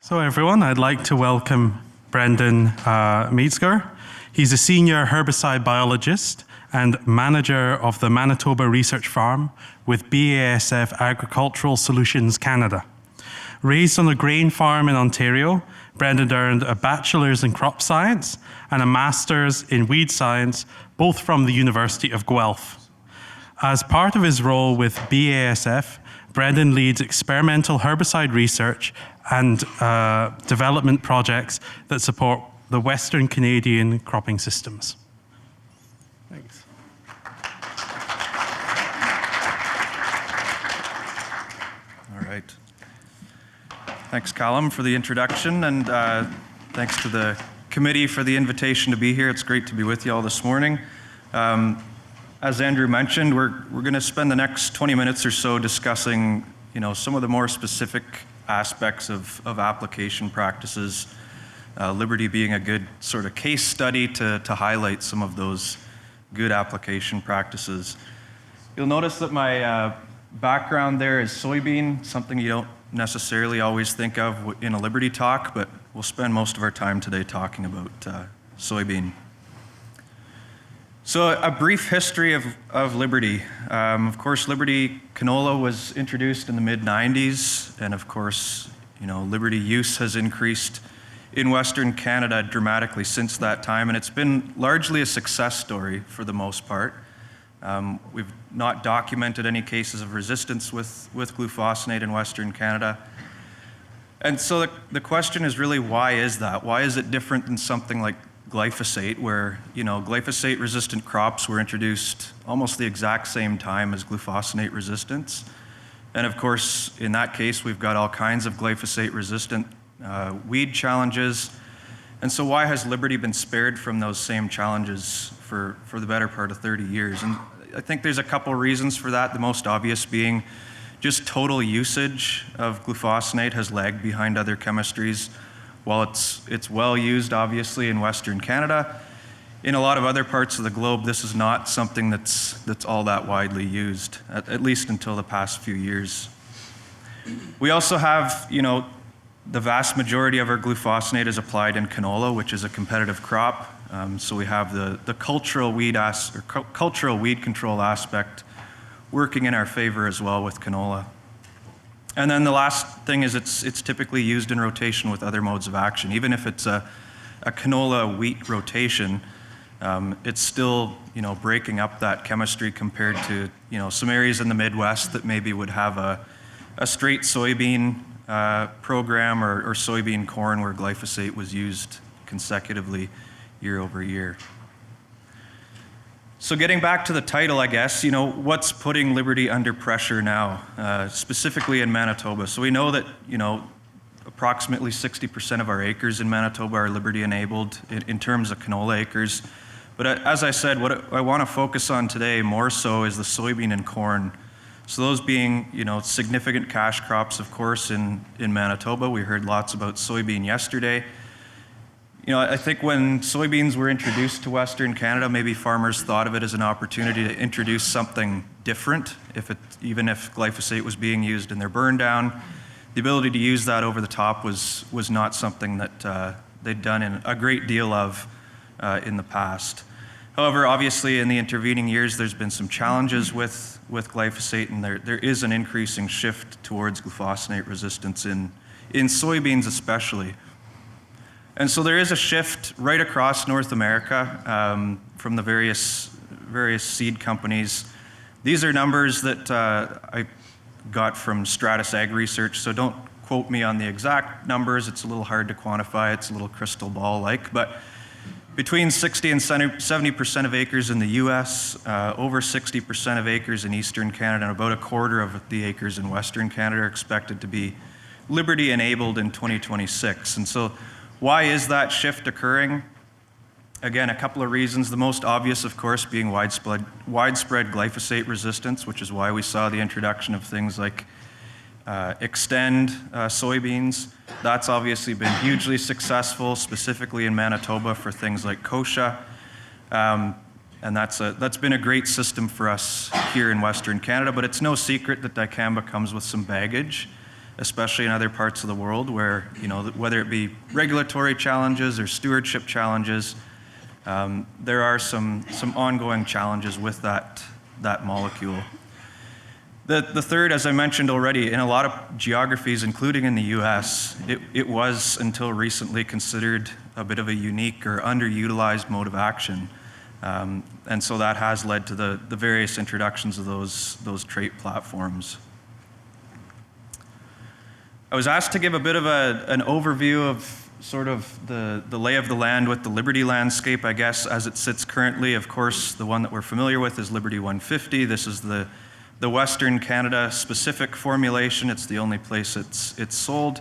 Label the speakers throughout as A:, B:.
A: So everyone, I'd like to welcome Brendan Metzger. He's a senior herbicide biologist and manager of the Manitoba Research Farm with BASF Agricultural Solutions Canada. Raised on a grain farm in Ontario, Brendan earned a bachelor's in crop science and a master's in weed science, both from the University of Guelph. As part of his role with BASF, Brendan leads experimental herbicide research and development projects that support the Western Canadian cropping systems. Thanks.
B: All right. Thanks, Callum, for the introduction, and thanks to the committee for the invitation to be here. It's great to be with you all this morning. As Andrew mentioned, we're going to spend the next 20 minutes or so discussing, some of the more specific aspects of application practices, Liberty being a good sort of case study to highlight some of those good application practices. You'll notice that my background there is soybean, something you don't necessarily always think of in a Liberty talk, but we'll spend most of our time today talking about soybean. So a brief history of Liberty. Of course, Liberty canola was introduced in the mid-90s, and of course, Liberty use has increased in Western Canada dramatically since that time, and it's been largely a success story for the most part. We've not documented any cases of resistance with glufosinate in Western Canada. And so the question is really, why is that? Why is it different than something like glyphosate, where glyphosate-resistant crops were introduced almost the exact same time as glufosinate resistance? And of course, in that case, we've got all kinds of glyphosate-resistant weed challenges. And so why has Liberty been spared from those same challenges for the better part of 30 years? And I think there's a couple reasons for that, the most obvious being just total usage of glufosinate has lagged behind other chemistries. While it's well used, obviously, in Western Canada, in a lot of other parts of the globe, this is not something that's all that widely used, at least until the past few years. We also have, the vast majority of our glufosinate is applied in canola, which is a competitive crop. So we have the cultural weed control aspect working in our favor as well with canola. And then the last thing is it's typically used in rotation with other modes of action. Even if it's a canola wheat rotation, it's still breaking up that chemistry compared to some areas in the Midwest that maybe would have a straight soybean program or soybean corn where glyphosate was used consecutively year over year. So getting back to the title, I guess, what's putting Liberty under pressure now, specifically in Manitoba? So we know that, approximately 60% of our acres in Manitoba are Liberty enabled in terms of canola acres. But as I said, what I want to focus on today more so is the soybean and corn. So those being, significant cash crops, of course, in Manitoba. We heard lots about soybean yesterday. I think when soybeans were introduced to Western Canada, maybe farmers thought of it as an opportunity to introduce something different, even if glyphosate was being used in their burn down. The ability to use that over the top was not something that they'd done in a great deal of in the past. However, obviously, in the intervening years, there's been some challenges with glyphosate, and there is an increasing shift towards glufosinate resistance in soybeans especially. And so there is a shift right across North America from the various seed companies. These are numbers that I got from Stratus Ag Research, so don't quote me on the exact numbers. It's a little hard to quantify. It's a little crystal ball-like. But between 60 and 70% of acres in the U.S., over 60% of acres in Eastern Canada, and about a quarter of the acres in Western Canada are expected to be Liberty enabled in 2026. And so why is that shift occurring? Again, a couple of reasons. The most obvious, of course, being widespread glyphosate resistance, which is why we saw the introduction of things like Extend soybeans. That's obviously been hugely successful, specifically in Manitoba for things like kochia. And that's been a great system for us here in Western Canada, but it's no secret that dicamba comes with some baggage. especially in other parts of the world where, whether it be regulatory challenges or stewardship challenges, there are some ongoing challenges with that molecule. The third, as I mentioned already, in a lot of geographies, including in the US, it was until recently considered a bit of a unique or underutilized mode of action. And so that has led to the various introductions of those trait platforms. I was asked to give a bit of an overview of sort of the lay of the land with the Liberty landscape, I guess, as it sits currently. Of course, the one that we're familiar with is Liberty 150. This is the Western Canada specific formulation. It's the only place it's sold.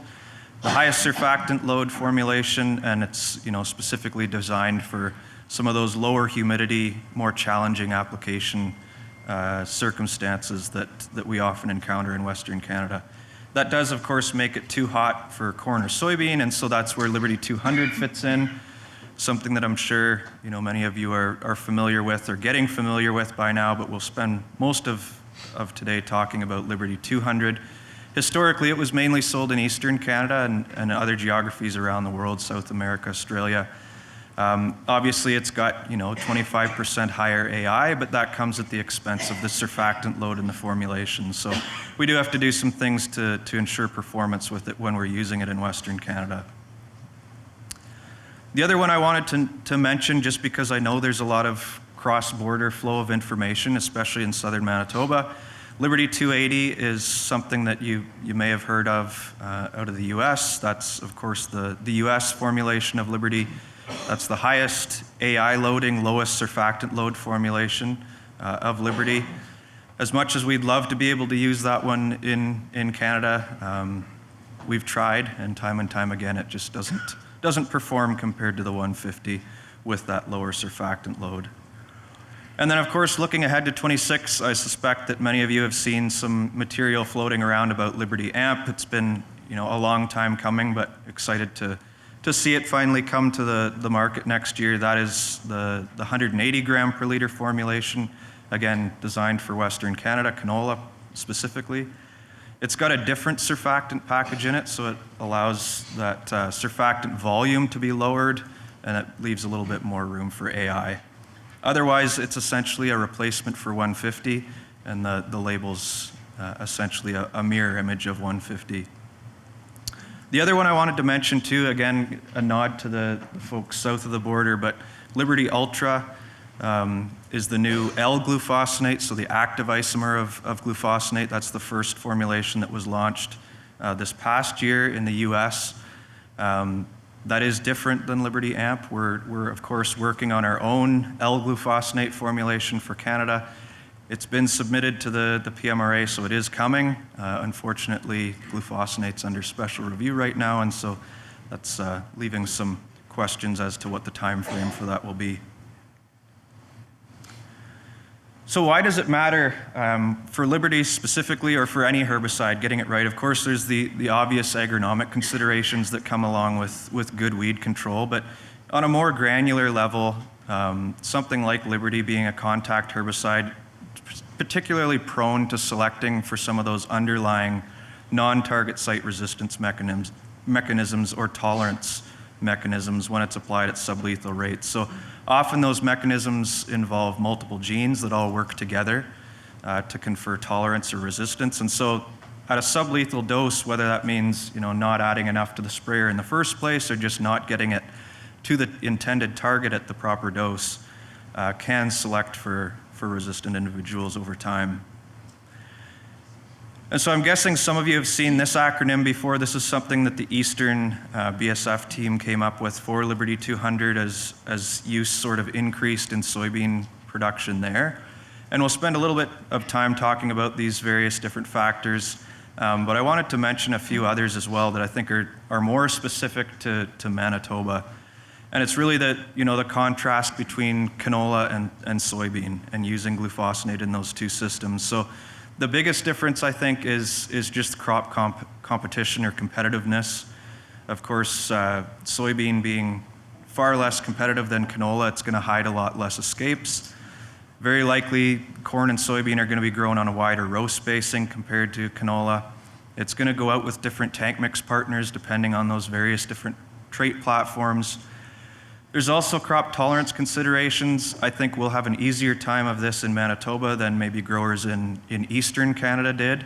B: The highest surfactant load formulation, and it's specifically designed for some of those lower humidity, more challenging application circumstances that we often encounter in Western Canada. That does, of course, make it too hot for corn or soybean, and so that's where Liberty 200 fits in, something that I'm sure many of you are familiar with or getting familiar with by now, but we'll spend most of today talking about Liberty 200. Historically, it was mainly sold in Eastern Canada and other geographies around the world, South America, Australia. Obviously, it's got 25% higher AI, but that comes at the expense of the surfactant load in the formulation. So we do have to do some things to ensure performance with it when we're using it in Western Canada. The other one I wanted to mention, just because I know there's a lot of cross-border flow of information, especially in southern Manitoba, Liberty 280 is something that you may have heard of out of the US. That's, of course, the US formulation of Liberty. That's the highest AI loading, lowest surfactant load formulation of Liberty. As much as we'd love to be able to use that one in Canada, we've tried, and time again, it just doesn't perform compared to the 150 with that lower surfactant load. And then, of course, looking ahead to 26, I suspect that many of you have seen some material floating around about Liberty AMP. It's been a long time coming, but excited to see it finally come to the market next year. That is the 180 gram per liter formulation, again, designed for Western Canada, canola specifically. It's got a different surfactant package in it, so it allows that surfactant volume to be lowered, and it leaves a little bit more room for AI. Otherwise, it's essentially a replacement for 150, and the label's essentially a mirror image of 150. The other one I wanted to mention too, again, a nod to the folks south of the border, but Liberty Ultra is the new L-glufosinate, so the active isomer of glufosinate. That's the first formulation that was launched this past year in the US. That is different than Liberty AMP. We're of course working on our own L-glufosinate formulation for Canada. It's been submitted to the PMRA, so it is coming. Unfortunately, glufosinate's under special review right now, and so that's leaving some questions as to what the time frame for that will be. So why does it matter for Liberty specifically, or for any herbicide, getting it right? Of course, there's the obvious agronomic considerations that come along with good weed control, but on a more granular level, something like Liberty being a contact herbicide, particularly prone to selecting for some of those underlying non-target site resistance mechanisms or tolerance mechanisms when it's applied at sublethal rates. So often those mechanisms involve multiple genes that all work together to confer tolerance or resistance. And so at a sublethal dose, whether that means not adding enough to the sprayer in the first place or just not getting it to the intended target at the proper dose, can select for resistant individuals over time. And so I'm guessing some of you have seen this acronym before. This is something that the Eastern BSF team came up with for Liberty 200 as use sort of increased in soybean production there. And we'll spend a little bit of time talking about these various different factors, but I wanted to mention a few others as well that I think are more specific to Manitoba. And it's really the contrast between canola and soybean and using glufosinate in those two systems. So the biggest difference, I think, is just crop competition or competitiveness. Of course, soybean being far less competitive than canola, it's going to hide a lot less escapes. Very likely, corn and soybean are going to be grown on a wider row spacing compared to canola. It's going to go out with different tank mix partners depending on those various different trait platforms. There's also crop tolerance considerations. I think we'll have an easier time of this in Manitoba than maybe growers in Eastern Canada did.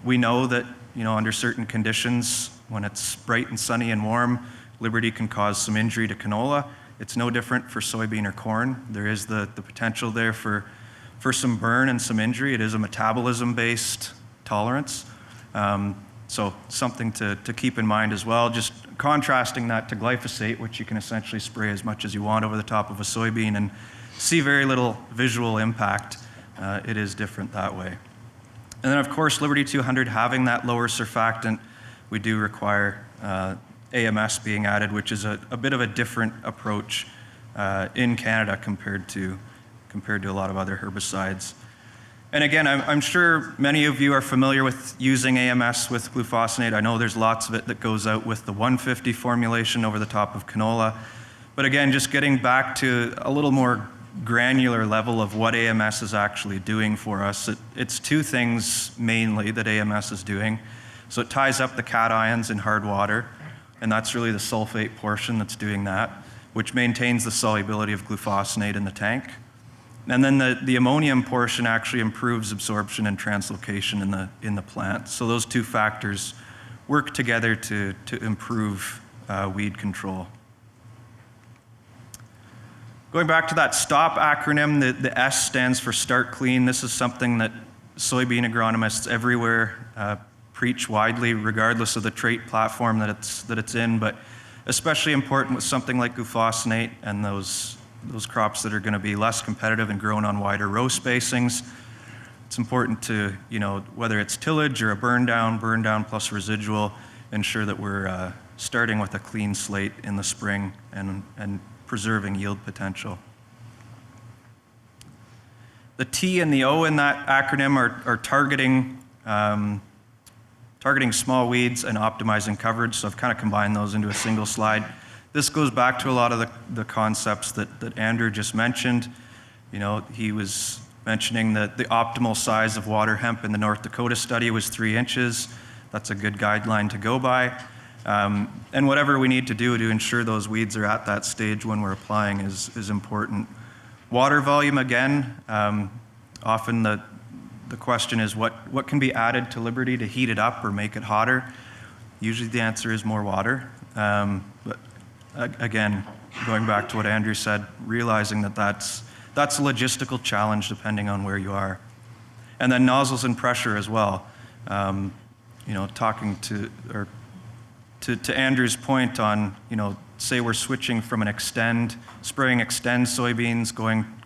B: We know that, under certain conditions, when it's bright and sunny and warm, Liberty can cause some injury to canola. It's no different for soybean or corn. There is the potential there for some burn and some injury. It is a metabolism-based tolerance. So something to keep in mind as well. Just contrasting that to glyphosate, which you can essentially spray as much as you want over the top of a soybean and see very little visual impact. It is different that way. And then of course, Liberty 200 having that lower surfactant, we do require AMS being added, which is a bit of a different approach in Canada compared to a lot of other herbicides. And again, I'm sure many of you are familiar with using AMS with glufosinate. I know there's lots of it that goes out with the 150 formulation over the top of canola. But again, just getting back to a little more granular level of what AMS is actually doing for us. It's two things mainly that AMS is doing. So it ties up the cations in hard water, and that's really the sulfate portion that's doing that, which maintains the solubility of glufosinate in the tank. And then the ammonium portion actually improves absorption and translocation in the plant. So those two factors work together to improve weed control. Going back to that STOP acronym, the S stands for Start Clean. This is something that soybean agronomists everywhere preach widely, regardless of the trait platform that it's in, but especially important with something like glufosinate and those crops that are going to be less competitive and grown on wider row spacings. It's important to, whether it's tillage or a burn down plus residual, ensure that we're starting with a clean slate in the spring and preserving yield potential. The T and the O in that acronym are targeting small weeds and optimizing coverage. So I've kind of combined those into a single slide. This goes back to a lot of the concepts that Andrew just mentioned. He was mentioning that the optimal size of water hemp in the North Dakota study was 3 inches. That's a good guideline to go by. And whatever we need to do to ensure those weeds are at that stage when we're applying is important. Water volume, again, often the question is what can be added to Liberty to heat it up or make it hotter? Usually the answer is more water. But again, going back to what Andrew said, realizing that that's a logistical challenge depending on where you are. And then nozzles and pressure as well. Talking to Andrew's point on, say we're switching from spraying extend soybeans,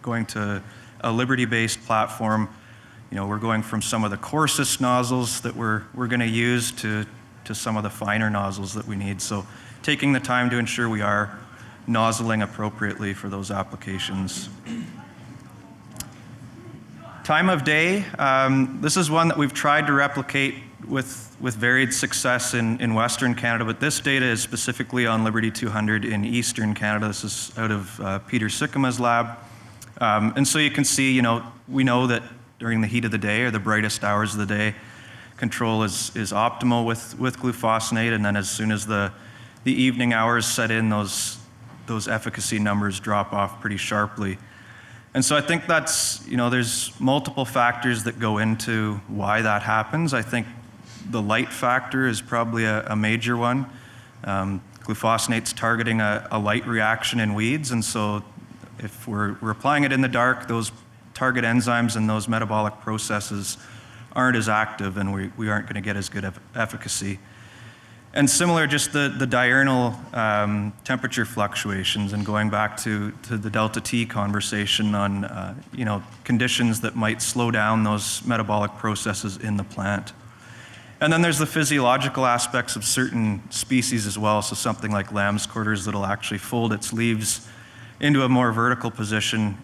B: going to a Liberty-based platform. We're going from some of the coarsest nozzles that we're going to use to some of the finer nozzles that we need. So taking the time to ensure we are nozzling appropriately for those applications. Time of day, this is one that we've tried to replicate with varied success in Western Canada, but this data is specifically on Liberty 200 in Eastern Canada. This is out of Peter Sikkema's lab. And so you can see, we know that during the heat of the day or the brightest hours of the day, control is optimal with glufosinate, and then as soon as the evening hours set in, those efficacy numbers drop off pretty sharply. And so I think that's, there's multiple factors that go into why that happens. I think the light factor is probably a major one. Glufosinate is targeting a light reaction in weeds, and so if we're applying it in the dark, those target enzymes and those metabolic processes aren't as active, and we aren't going to get as good of efficacy. And similar, just the diurnal temperature fluctuations, and going back to the delta T conversation on conditions that might slow down those metabolic processes in the plant. And then there's the physiological aspects of certain species as well. So something like lamb's quarters that'll actually fold its leaves into a more vertical position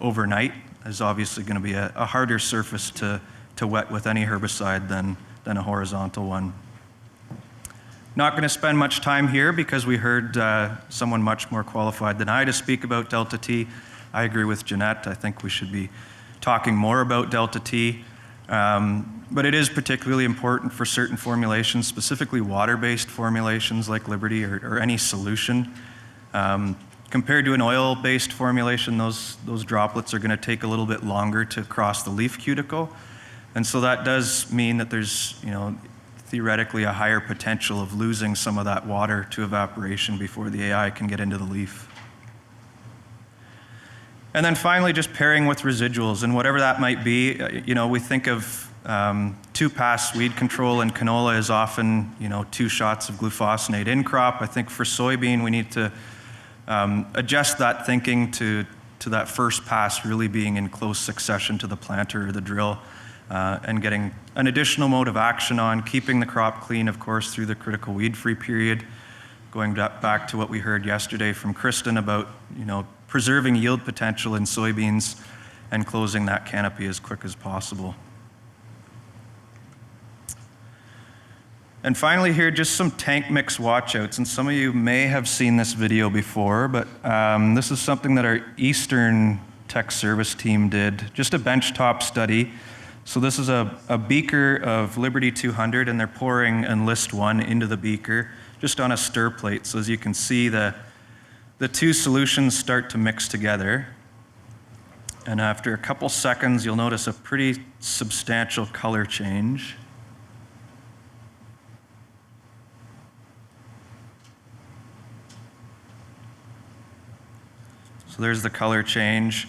B: overnight is obviously going to be a harder surface to wet with any herbicide than a horizontal one. Not going to spend much time here because we heard someone much more qualified than I to speak about delta T. I agree with Jeanette. I think we should be talking more about delta T. But it is particularly important for certain formulations, specifically water-based formulations like Liberty or any solution. Compared to an oil-based formulation, those droplets are going to take a little bit longer to cross the leaf cuticle. And so that does mean that there's, theoretically a higher potential of losing some of that water to evaporation before the AI can get into the leaf. And then finally, just pairing with residuals, and whatever that might be, we think of 2-pass weed control in canola is often, 2 shots of glufosinate in crop. I think for soybean, we need to adjust that thinking to that first pass really being in close succession to the planter or the drill, and getting an additional mode of action on, keeping the crop clean, of course, through the critical weed-free period. Going back to what we heard yesterday from Kristen about, preserving yield potential in soybeans and closing that canopy as quick as possible. And finally here, just some tank mix watchouts. And some of you may have seen this video before, but this is something that our Eastern Tech Service team did, just a benchtop study. So this is a beaker of Liberty 200, and they're pouring Enlist 1 into the beaker, just on a stir plate. So as you can see, the 2 solutions start to mix together. And after a couple seconds, you'll notice a pretty substantial color change. So there's the color change.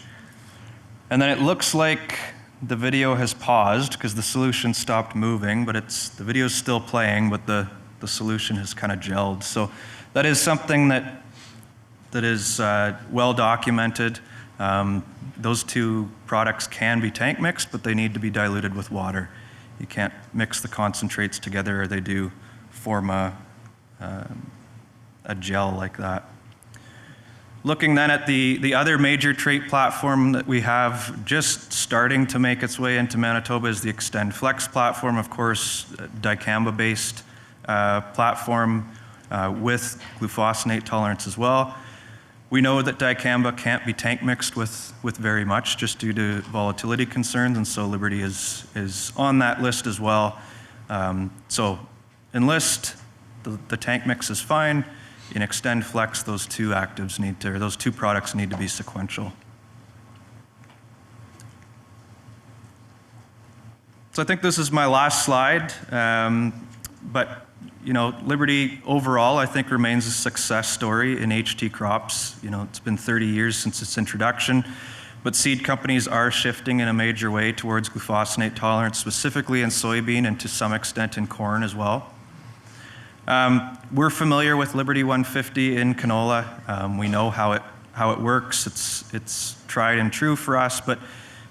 B: And then it looks like the video has paused because the solution stopped moving, but the video's still playing, but the solution has kind of gelled. So that is something that is well documented. Those 2 products can be tank mixed, but they need to be diluted with water. You can't mix the concentrates together, or they do form a gel like that. Looking then at the other major trait platform that we have just starting to make its way into Manitoba is the Extend Flex platform, of course, dicamba-based platform with glufosinate tolerance as well. We know that dicamba can't be tank mixed with very much just due to volatility concerns, and so Liberty is on that list as well. So Enlist, the tank mix is fine. In Extend Flex, those 2 products need to be sequential. So I think this is my last slide, but Liberty overall, I think, remains a success story in HT crops. It's been 30 years since its introduction, but seed companies are shifting in a major way towards glufosinate tolerance, specifically in soybean and to some extent in corn as well. We're familiar with Liberty 150 in canola. We know how it works. It's tried and true for us, but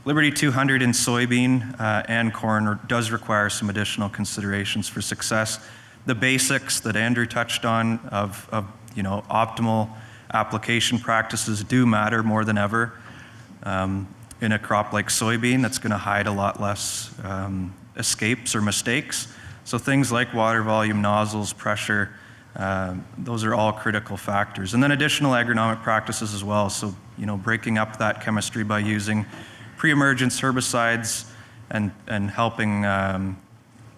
B: Liberty 200 in soybean and corn does require some additional considerations for success. The basics that Andrew touched on of optimal application practices do matter more than ever. In a crop like soybean, that's going to hide a lot less escapes or mistakes. So things like water volume, nozzles, pressure, those are all critical factors. And then additional agronomic practices as well. So, breaking up that chemistry by using pre-emergence herbicides and helping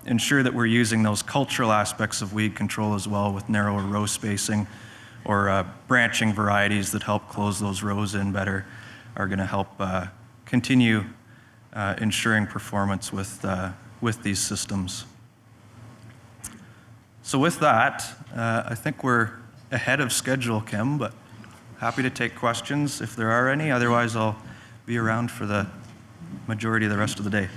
B: ensure that we're using those cultural aspects of weed control as well with narrower row spacing or branching varieties that help close those rows in better are going to help continue ensuring performance with these systems. So with that, I think we're ahead of schedule, Kim, but happy to take questions if there are any. Otherwise, I'll be around for the majority of the rest of the day.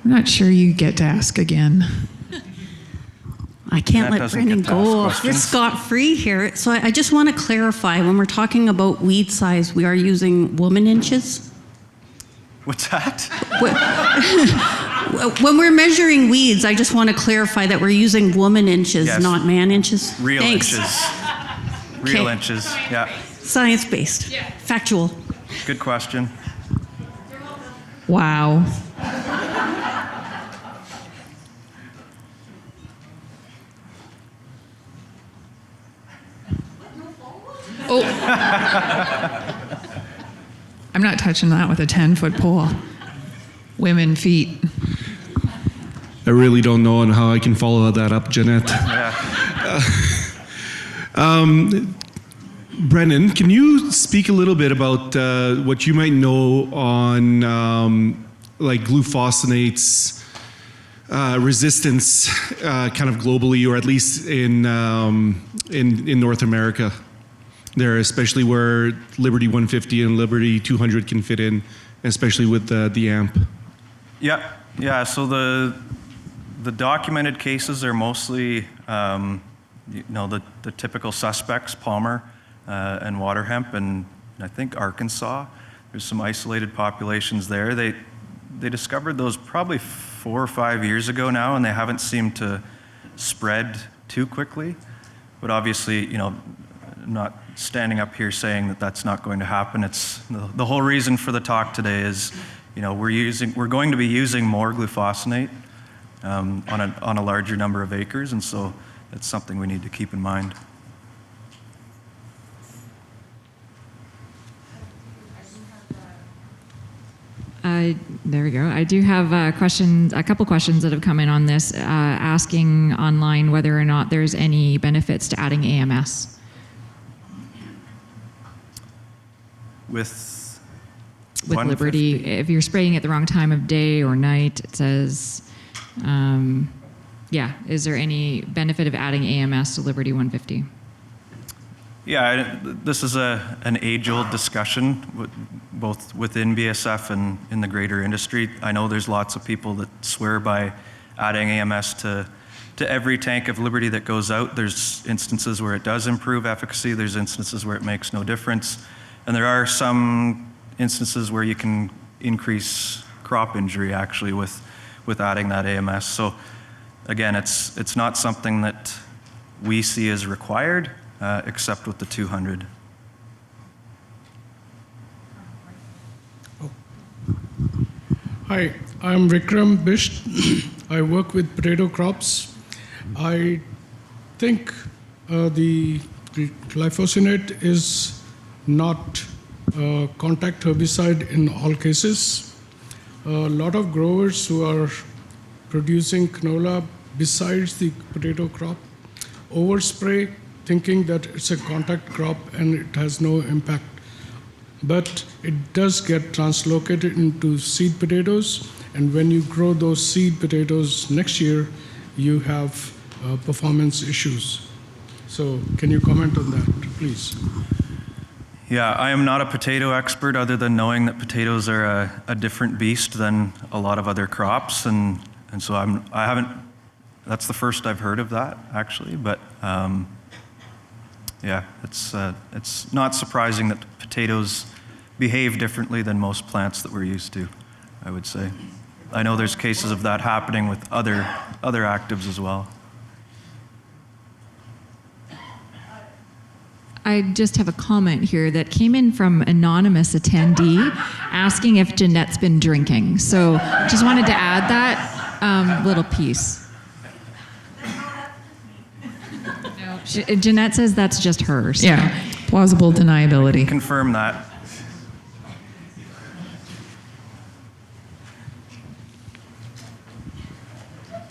C: I'm not sure you get to ask again.
D: I can't
B: That
D: let
B: doesn't
D: Brendan
B: get to ask
D: go
B: questions.
D: scot-free here. So I just want to clarify, when we're talking about weed size, we are using woman inches?
B: What's that?
D: When we're measuring weeds, I just want to clarify that we're using woman inches,
B: Yes.
D: not man inches.
B: Real
D: Thanks.
B: inches. Real
D: Okay.
B: inches, yeah.
D: Science-based, factual.
B: Good question.
C: Wow. I'm not touching that with a 10-foot pole. Women feet.
E: I really don't know on how I can follow that up, Jeanette. Brendan, can you speak a little bit about what you might know on like glufosinate resistance, kind of globally, or at least in North America? There, especially where Liberty 150 and Liberty 200 can fit in, especially with the AMP.
B: Yeah. So the documented cases are mostly, the typical suspects: Palmer and water hemp, and I think Arkansas. There's some isolated populations there. They discovered those probably 4 or 5 years ago now, and they haven't seemed to spread too quickly. But obviously, I'm not standing up here saying that that's not going to happen. It's the whole reason for the talk today is, we're going to be using more glufosinate on a larger number of acres, and so it's something we need to keep in mind.
F: There we go. I do have a couple questions that have come in on this, asking online whether or not there's any benefits to adding AMS.
B: With
F: Liberty, if you're spraying at the wrong time of day or night, it says, is there any benefit of adding AMS to Liberty 150?
B: Yeah, this is an age-old discussion, both within BSF and in the greater industry. I know there's lots of people that swear by adding AMS to every tank of Liberty that goes out. There's instances where it does improve efficacy. There's instances where it makes no difference. And there are some instances where you can increase crop injury actually with adding that AMS. So again, it's not something that we see as required, except with the 200.
G: Hi, I'm Vikram Bisht. I work with potato crops. I think the glyphosate is not a contact herbicide in all cases. A lot of growers who are producing canola besides the potato crop overspray, thinking that it's a contact crop and it has no impact. But it does get translocated into seed potatoes, and when you grow those seed potatoes next year, you have performance issues. So can you comment on that, please?
B: Yeah, I am not a potato expert other than knowing that potatoes are a different beast than a lot of other crops, and so I haven't, that's the first I've heard of that actually, but yeah, it's not surprising that potatoes behave differently than most plants that we're used to, I would say. I know there's cases of that happening with other actives as well.
F: I just have a comment here that came in from anonymous attendee asking if Jeanette's been drinking. So just wanted to add that little piece. No, Jeanette says that's just her. So.
C: Yeah, plausible deniability.
B: Confirm that.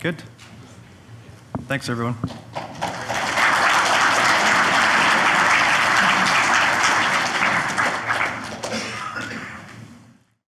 B: Good. Thanks, everyone.